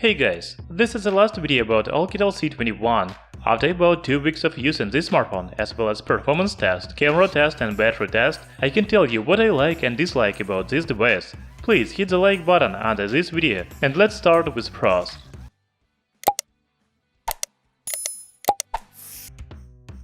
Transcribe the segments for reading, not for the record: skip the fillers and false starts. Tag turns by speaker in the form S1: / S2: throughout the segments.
S1: Hey guys, this is the last video about Oukitel C21. After about 2 weeks of using this smartphone, as well as performance test, camera test and battery test, I can tell you what I like and dislike about this device. Please hit the like button under this video, and let's start with pros.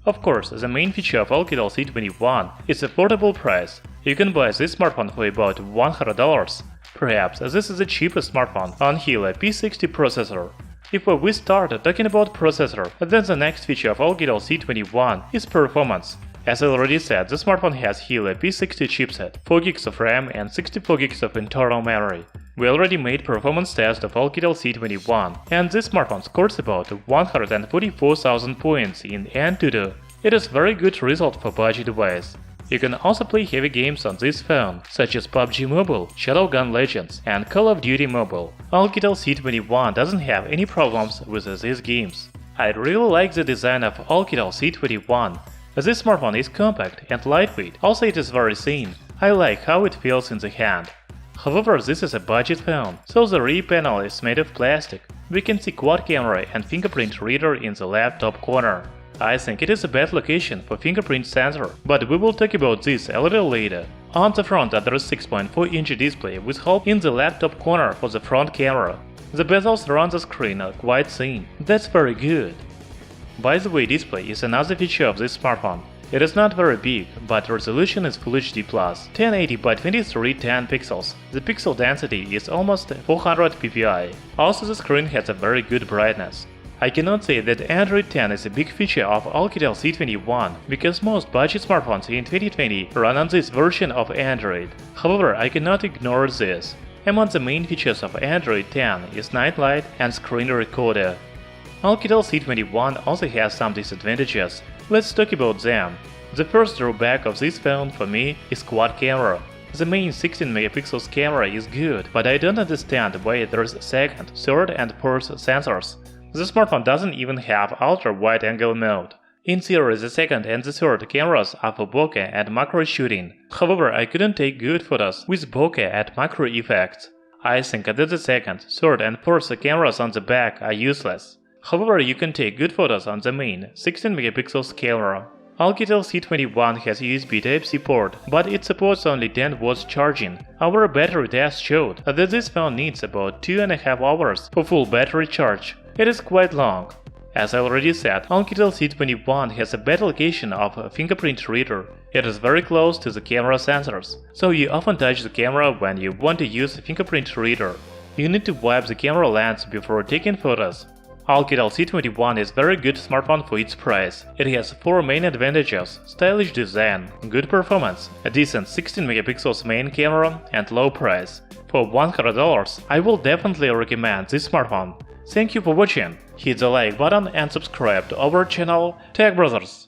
S1: Of course, the main feature of Oukitel C21 is affordable price. You can buy this smartphone for about $100. Perhaps this is the cheapest smartphone on Helio P60 processor. If we start talking about processor, then the next feature of Oukitel C21 is performance. As I already said, the smartphone has Helio P60 chipset, 4GB of RAM and 64GB of internal memory. We already made performance test of Oukitel C21, and this smartphone scores about 144,000 points in AnTuTu. It is very good result for budget device. You can also play heavy games on this phone, such as PUBG Mobile, Shadowgun Legends, and Call of Duty Mobile. Oukitel C21 doesn't have any problems with these games. I really like the design of Oukitel C21. This smartphone is compact and lightweight, also it is very thin. I like how it feels in the hand. However, this is a budget phone, so the rear panel is made of plastic. We can see quad camera and fingerprint reader in the left top corner. I think it is a bad location for fingerprint sensor, but we will talk about this a little later. On the front there is 6.4-inch display with hole in the left top corner for the front camera. The bezels around the screen are quite thin. That's very good. By the way, display is another feature of this smartphone. It is not very big, but resolution is Full HD+, 1080 by 2310 pixels. The pixel density is almost 400 ppi. Also, the screen has a very good brightness. I cannot say that Android 10 is a big feature of Oukitel C21, because most budget smartphones in 2020 run on this version of Android. However, I cannot ignore this. Among the main features of Android 10 is night light and screen recorder. Oukitel C21 also has some disadvantages. Let's talk about them. The first drawback of this phone for me is quad camera. The main 16MP camera is good, but I don't understand why there's second, third and fourth sensors. The smartphone doesn't even have ultra-wide-angle mode. In theory, the second and the third cameras are for bokeh and macro shooting. However, I couldn't take good photos with bokeh and macro effects. I think that the second, third and fourth cameras on the back are useless. However, you can take good photos on the main 16MP camera. Oukitel C21 has USB Type-C port, but it supports only 10 watts charging. Our battery test showed that this phone needs about 2.5 hours for full battery charge. It is quite long. As I already said, Oukitel C21 has a bad location of a fingerprint reader. It is very close to the camera sensors, so you often touch the camera when you want to use a fingerprint reader. You need to wipe the camera lens before taking photos. Oukitel C21 is a very good smartphone for its price. It has 4 main advantages: stylish design, good performance, a decent 16MP main camera, and low price. For $100, I will definitely recommend this smartphone. Thank you for watching. Hit the like button and subscribe to our channel Tech Brothers.